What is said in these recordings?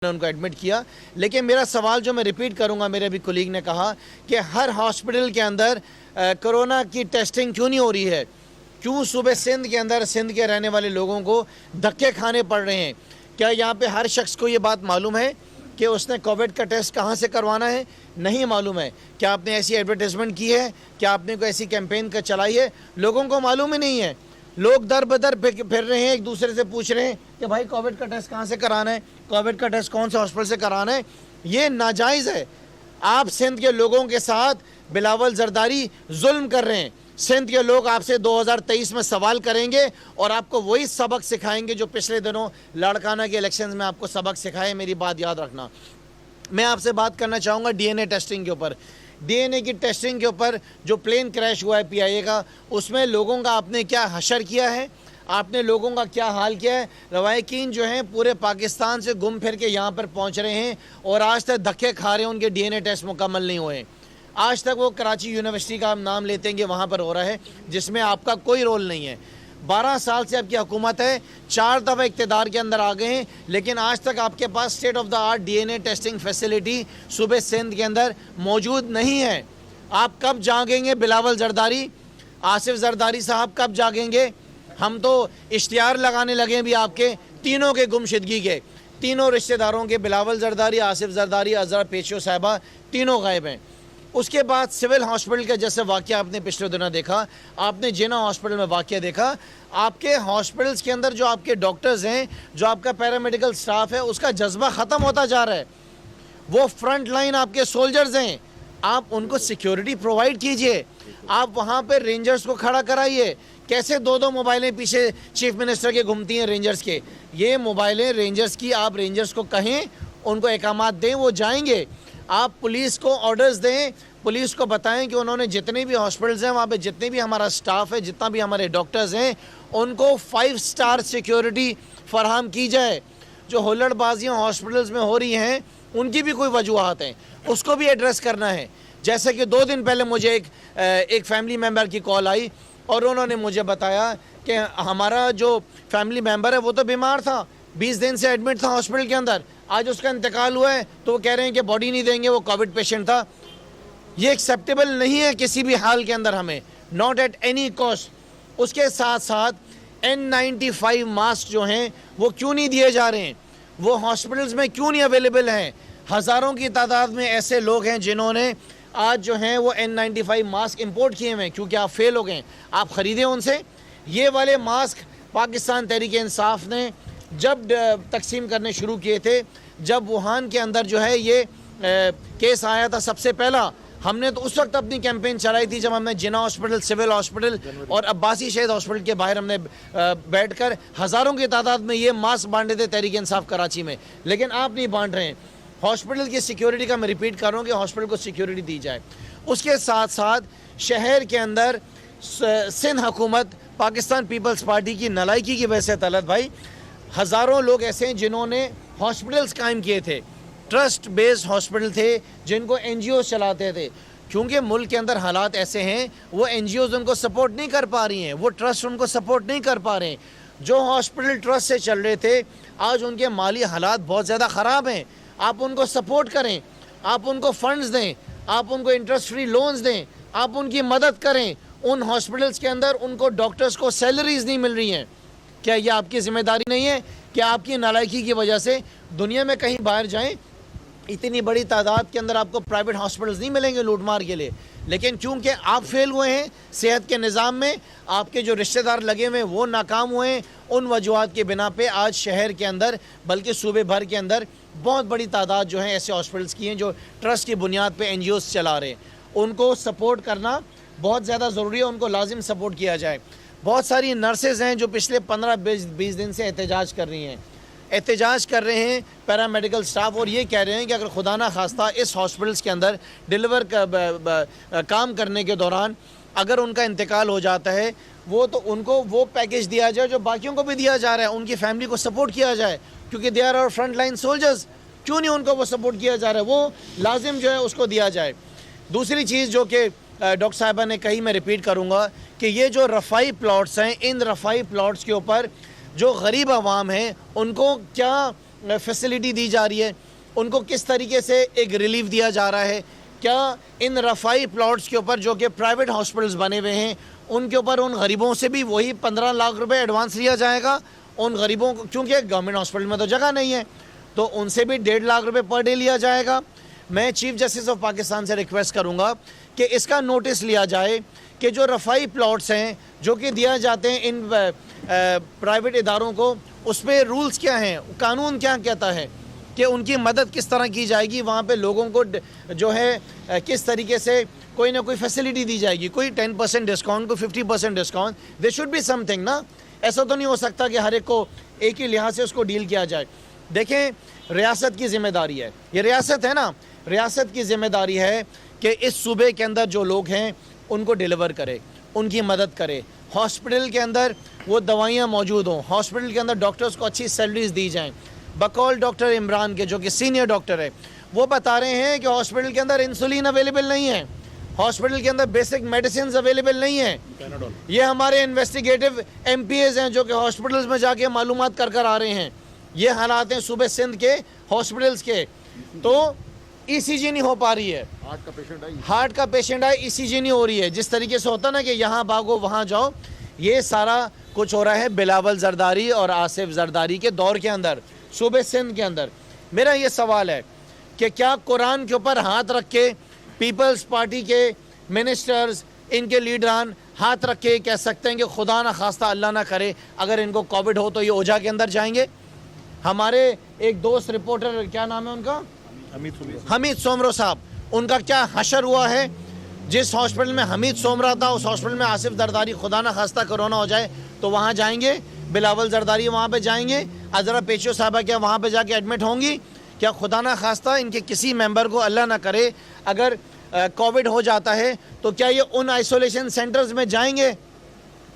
उनको एडमिट किया। लेकिन मेरा सवाल जो मैं रिपीट करूंगा, मेरे अभी कोलीग ने कहा कि हर हॉस्पिटल के अंदर कोरोना की टेस्टिंग क्यों नहीं हो रही है? क्यों सुबह सिंध के अंदर सिंध के रहने वाले लोगों को धक्के खाने पड़ रहे हैं? क्या यहाँ पे हर शख्स को ये बात मालूम है कि उसने कोविड का टेस्ट कहाँ से करवाना है? नहीं मालूम है। क्या आपने ऐसी एडवर्टाइजमेंट की है? क्या आपने कोई ऐसी कैंपेन का चलाई है? लोगों को मालूम ही नहीं है। लोग दर बदर फिर रहे हैं, एक दूसरे से पूछ रहे हैं कि भाई कोविड का टेस्ट कहाँ से कराना है, कोविड का टेस्ट कौन से हॉस्पिटल से कराना है। ये नाजायज़ है। आप सिंध के लोगों के साथ बिलावल जरदारी जुल्म कर रहे हैं। सिंध के लोग आपसे 2023 में सवाल करेंगे और आपको वही सबक सिखाएंगे जो पिछले दिनों लाड़काना के इलेक्शंस में आपको सबक सिखाए। मेरी बात याद रखना। मैं आपसे बात करना चाहूँगा डीएनए टेस्टिंग के ऊपर। डीएनए की टेस्टिंग के ऊपर जो प्लेन क्रैश हुआ है पीआईए का, उसमें लोगों का आपने क्या हशर किया है? आपने लोगों का क्या हाल किया है? रवायकीन जो हैं पूरे पाकिस्तान से घूम फिर के यहाँ पर पहुँच रहे हैं और आज तक धक्के खा रहे हैं। उनके डीएनए टेस्ट मुकम्मल नहीं हुए। आज तक वो कराची यूनिवर्सिटी का नाम लेते हैं कि वहाँ पर हो रहा है, जिसमें आपका कोई रोल नहीं है। 12 साल से आपकी हुकूमत है, 4 दफ़ा इक़्तिदार के अंदर आ गए हैं, लेकिन आज तक आपके पास state of the art DNA testing facility सूबे सिंध के अंदर मौजूद नहीं है। आप कब जागेंगे बिलावल जरदारी, आसिफ जरदारी साहब, कब जागेंगे? हम तो इश्तिहार लगाने लगे भी आपके तीनों के गुमशुदगी के, तीनों रिश्तेदारों के, बिलावल जरदारी, आसिफ जरदारी, अजहर पेशो साहिबा, तीनों गायब हैं। उसके बाद सिविल हॉस्पिटल का जैसे वाक़या आपने पिछले दिनों देखा, आपने जिना हॉस्पिटल में वाक़या देखा, आपके हॉस्पिटल्स के अंदर जो आपके डॉक्टर्स हैं, जो आपका पैरामेडिकल स्टाफ है, उसका जज्बा ख़त्म होता जा रहा है। वो फ्रंट लाइन आपके सोल्जर्स हैं, आप उनको सिक्योरिटी प्रोवाइड कीजिए। आप वहाँ पर रेंजर्स को खड़ा कराइए। कैसे 2-2 मोबाइलें पीछे चीफ मिनिस्टर के घूमती हैं रेंजर्स के? ये मोबाइलें रेंजर्स की, आप रेंजर्स को कहें, उनको एकामात दें, वो जाएंगे। आप पुलिस को ऑर्डर्स दें, पुलिस को बताएं कि उन्होंने जितने भी हॉस्पिटल्स हैं, वहाँ पे जितने भी हमारा स्टाफ है, जितना भी हमारे डॉक्टर्स हैं, उनको 5 स्टार सिक्योरिटी फराहम की जाए। जो हुल्लड़बाजियाँ हॉस्पिटल्स में हो रही हैं, उनकी भी कोई वजूहत हैं, उसको भी एड्रेस करना है। जैसे कि 2 दिन पहले मुझे एक फैमिली मेम्बर की कॉल आई और उन्होंने मुझे बताया कि हमारा जो फैमिली मेम्बर है वो तो बीमार था, 20 दिन से एडमिट था हॉस्पिटल के अंदर, आज उसका इंतकाल हुआ है तो वो कह रहे हैं कि बॉडी नहीं देंगे, वो कोविड पेशेंट था। ये एक्सेप्टेबल नहीं है किसी भी हाल के अंदर, हमें नॉट एट एनी कॉस्ट। उसके साथ साथ N95 मास्क जो हैं वो क्यों नहीं दिए जा रहे हैं? वो हॉस्पिटल्स में क्यों नहीं अवेलेबल हैं? हज़ारों की तादाद में ऐसे लोग हैं जिन्होंने आज जो हैं वो N95 मास्क इंपोर्ट किए हुए हैं क्योंकि आप फेल हो गए। आप ख़रीदें उनसे। ये वाले मास्क पाकिस्तान तहरीक इंसाफ ने जब तकसीम करने शुरू किए थे, जब वुहान के अंदर जो है ये केस आया था सबसे पहला, हमने तो उस वक्त अपनी कैंपेन चलाई थी जब हमने जिना हॉस्पिटल, सिविल हॉस्पिटल और अब्बासी शहीद हॉस्पिटल के बाहर हमने बैठकर हज़ारों की तादाद में ये मास्क बांटे थे तहरीक इंसाफ कराची में। लेकिन आप नहीं बांट रहे हैं। हॉस्पिटल की सिक्योरिटी का मैं रिपीट कर रहा हूँ कि हॉस्पिटल को सिक्योरिटी दी जाए। उसके साथ साथ शहर के अंदर सिंध हुकूमत पाकिस्तान पीपल्स पार्टी की नालायकी की वजह से तलत भाई, हज़ारों लोग ऐसे हैं जिन्होंने हॉस्पिटल्स कायम किए थे, ट्रस्ट बेस्ड हॉस्पिटल थे जिनको NGOs चलाते थे। क्योंकि मुल्क के अंदर हालात ऐसे हैं, वो NGOs उनको सपोर्ट नहीं कर पा रही हैं, वो ट्रस्ट उनको सपोर्ट नहीं कर पा रहे हैं। जो हॉस्पिटल ट्रस्ट से चल रहे थे, आज उनके माली हालात बहुत ज़्यादा ख़राब हैं। आप उनको सपोर्ट करें, आप उनको फंड्स दें, आप उनको इंटरेस्ट फ्री लोन्स दें, आप उनकी मदद करें। उन हॉस्पिटल्स के अंदर उनको डॉक्टर्स को सैलरीज़ नहीं मिल रही हैं। क्या ये आपकी ज़िम्मेदारी नहीं है कि आपकी नालायकी की वजह से दुनिया में कहीं बाहर जाएं, इतनी बड़ी तादाद के अंदर आपको प्राइवेट हॉस्पिटल्स नहीं मिलेंगे लूटमार के लिए? लेकिन चूंकि आप फेल हुए हैं सेहत के निज़ाम में, आपके जो रिश्तेदार लगे हुए हैं वो नाकाम हुए हैं, उन वजूहत के बिना पे आज शहर के अंदर बल्कि सूबे भर के अंदर बहुत बड़ी तादाद जो है ऐसे हॉस्पिटल्स की हैं जो ट्रस्ट की बुनियाद पे NGOs चला रहे हैं। उनको सपोर्ट करना बहुत ज़्यादा ज़रूरी है, उनको लाजिम सपोर्ट किया जाए। बहुत सारी नर्सेज़ हैं जो पिछले 15-20 दिन से एहतजाज कर रही हैं, एहतजाज कर रहे हैं पैरामेडिकल स्टाफ, और ये कह रहे हैं कि अगर खुदा ना खास्ता इस हॉस्पिटल्स के अंदर डिलीवर काम करने के दौरान अगर उनका इंतकाल हो जाता है, वो तो उनको वो पैकेज दिया जाए जो बाकियों को भी दिया जा रहा है, उनकी फैमिली को सपोर्ट किया जाए, क्योंकि they are our front line soldiers. क्यों नहीं उनको वो सपोर्ट किया जा रहा है? वो लाजिम जो है उसको दिया जाए। दूसरी चीज़ जो कि डॉक्टर साहिबा ने कही, मैं रिपीट करूँगा कि ये जो रफ़ाई प्लॉट्स हैं, इन रफ़ाई प्लॉट्स के ऊपर जो गरीब आवाम हैं उनको क्या फैसिलिटी दी जा रही है, उनको किस तरीके से एक रिलीफ दिया जा रहा है, क्या इन रफ़ाई प्लॉट्स के ऊपर जो कि प्राइवेट हॉस्पिटल्स बने हुए हैं उनके ऊपर उन गरीबों से भी वही 15 लाख रुपए एडवांस लिया जाएगा उन गरीबों को, क्योंकि गवर्नमेंट हॉस्पिटल में तो जगह नहीं है, तो उनसे भी 1.5 लाख रुपए पर डे लिया जाएगा। मैं चीफ जस्टिस ऑफ पाकिस्तान से रिक्वेस्ट करूंगा कि इसका नोटिस लिया जाए कि जो रफ़ाई प्लॉट्स हैं जो कि दिया जाते हैं इन प्राइवेट इदारों को, उस पर रूल्स क्या हैं, कानून क्या कहता है कि उनकी मदद किस तरह की जाएगी, वहाँ पे लोगों को जो है किस तरीके से कोई ना कोई फैसिलिटी दी जाएगी, कोई 10% डिस्काउंट, कोई 50% discount, they should be something ना। ऐसा तो नहीं हो सकता कि हर एक को एक ही लिहाज से उसको डील किया जाए। देखें, रियासत की जिम्मेदारी है, ये रियासत है ना, रियासत की जिम्मेदारी है कि इस सूबे के अंदर जो लोग हैं उनको डिलीवर करे, उनकी मदद करे, हॉस्पिटल के अंदर वो दवाइयाँ मौजूद हों, हॉस्पिटल के अंदर डॉक्टर्स को अच्छी सैलरीज दी जाएँ। बकौल डॉक्टर इमरान के, जो कि सीनियर डॉक्टर है, वो बता रहे हैं कि हॉस्पिटल के अंदर इंसुलिन अवेलेबल नहीं है, हॉस्पिटल के अंदर बेसिक मेडिसिन अवेलेबल नहीं है। ये हमारे इन्वेस्टिगेटिव MPAs हैं जो कि हॉस्पिटल्स में जाके मालूमात कर कर आ रहे हैं। ये हालात हैं सूबे सिंध के हॉस्पिटल्स के। तो ECG नहीं हो पा रही है, हार्ट का पेशेंट है, ECG नहीं हो रही है। जिस तरीके से होता ना कि यहाँ भागो वहाँ जाओ, ये सारा कुछ हो रहा है बिलावल जरदारी और आसिफ जरदारी के दौर के अंदर सूबे सिंध के अंदर। मेरा ये सवाल है कि क्या कुरान के ऊपर हाथ रख के पीपल्स पार्टी के मिनिस्टर्स, इनके लीडरान हाथ रख के कह सकते हैं कि खुदा ना खास्ता अल्लाह ना करे अगर इनको कोविड हो तो ये ओझा के अंदर जाएंगे? हमारे एक दोस्त रिपोर्टर, क्या नाम है उनका, हमीद सोमरो साहब, उनका क्या हशर हुआ है, जिस हॉस्पिटल में हमीद सोमरा था उस हॉस्पिटल में आसिफ जरदारी खुदा ना खास्ता कोरोना हो जाए तो वहाँ जाएंगे, बिलावल जरदारी वहाँ पे जाएंगे, अजरा पेशो साहबा क्या वहाँ पे जाके एडमिट होंगी? क्या खुदा ना खास्ता इनके किसी मेंबर को अल्लाह ना करे अगर कोविड हो जाता है तो क्या ये उन आइसोलेशन सेंटर्स में जाएंगे?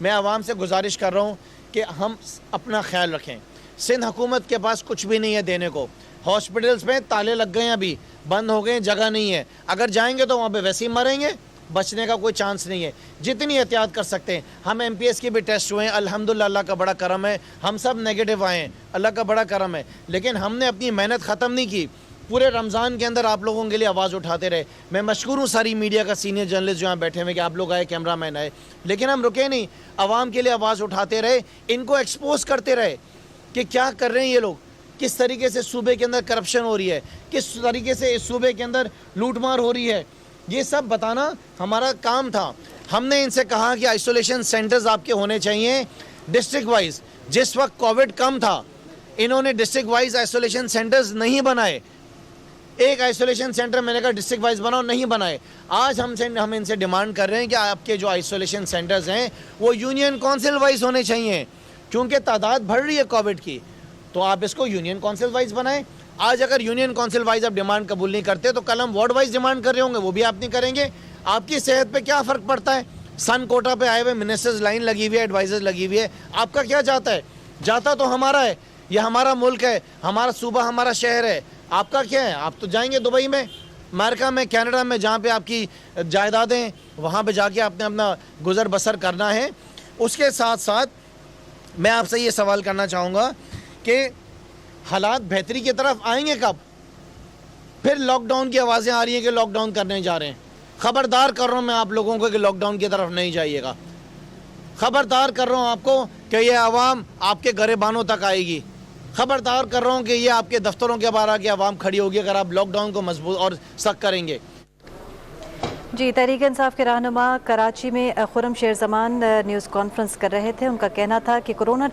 मैं आवाम से गुजारिश कर रहा हूँ कि हम अपना ख्याल रखें। सिंध हुकूमत के पास कुछ भी नहीं है देने को, हॉस्पिटल्स में ताले लग गए हैं, अभी बंद हो गए, जगह नहीं है, अगर जाएंगे तो वहाँ पे वैसे ही मरेंगे, बचने का कोई चांस नहीं है। जितनी एहतियात कर सकते हैं, हम MPS के भी टेस्ट हुए हैं, अल्हम्दुलिल्लाह, अल्लाह का बड़ा करम है, हम सब नेगेटिव आए हैं, अल्लाह का बड़ा करम है, लेकिन हमने अपनी मेहनत ख़त्म नहीं की। पूरे रमज़ान के अंदर आप लोगों के लिए आवाज़ उठाते रहे। मैं मशकूर हूँ सारी मीडिया का सीनियर जर्नलिस्ट जो यहाँ बैठे हुए कि आप लोग आए, कैमरा मैन आए, लेकिन हम रुके नहीं, आवाम के लिए आवाज़ उठाते रहे, इनको एक्सपोज करते रहे कि क्या कर रहे हैं ये लोग, किस तरीके से सूबे के अंदर करप्शन हो रही है, किस तरीके से इस सूबे के अंदर लूटमार हो रही है, ये सब बताना हमारा काम था। हमने इनसे कहा कि आइसोलेशन सेंटर्स आपके होने चाहिए डिस्ट्रिक्ट वाइज। जिस वक्त कोविड कम था, इन्होंने डिस्ट्रिक्ट वाइज आइसोलेशन सेंटर्स नहीं बनाए। एक आइसोलेशन सेंटर मैंने कहा डिस्ट्रिक्ट वाइज बनाओ, नहीं बनाए। आज हम इनसे डिमांड कर रहे हैं कि आपके जो आइसोलेशन सेंटर्स हैं वो यूनियन काउंसिल वाइज होने चाहिए, क्योंकि तादाद बढ़ रही है कोविड की, तो आप इसको यूनियन काउंसिल वाइज बनाएं। आज अगर यूनियन काउंसिल वाइज आप डिमांड कबूल नहीं करते तो कल हम वार्ड वाइज डिमांड कर रहे होंगे, वो भी आप नहीं करेंगे। आपकी सेहत पे क्या फ़र्क पड़ता है? सन कोटा पे आए हुए मिनिस्टर्स लाइन लगी हुई है, एडवाइजर्स लगी हुई है, आपका क्या जाता है? जाता तो हमारा है, ये हमारा मुल्क है, हमारा सूबा, हमारा शहर है, आपका क्या है? आप तो जाएंगे दुबई में, अमेरिका में, कनाडा में, जहाँ पे आपकी जायदादें, वहाँ पे जाके आपने अपना गुजर बसर करना है। उसके साथ साथ मैं आपसे ये सवाल करना चाहूँगा कि हालात बेहतरी की तरफ आएंगे कब? फिर लॉकडाउन की आवाज़ें आ रही हैं कि लॉकडाउन करने जा रहे हैं। ख़बरदार कर रहा हूँ मैं आप लोगों को कि लॉकडाउन की तरफ नहीं जाइएगा। ख़बरदार कर रहा हूँ आपको कि ये आवाम आपके गिरबानों तक आएगी। ख़बरदार कर रहा हूँ कि ये आपके दफ्तरों के बाहर आके आवाम खड़ी होगी अगर आप लॉकडाउन को मजबूत और सख्त करेंगे। जी, तहरीक इंसाफ के रहनुमा कराची में खुर्रम शेर जमान न्यूज़ कॉन्फ्रेंस कर रहे थे। उनका कहना था कि कोरोना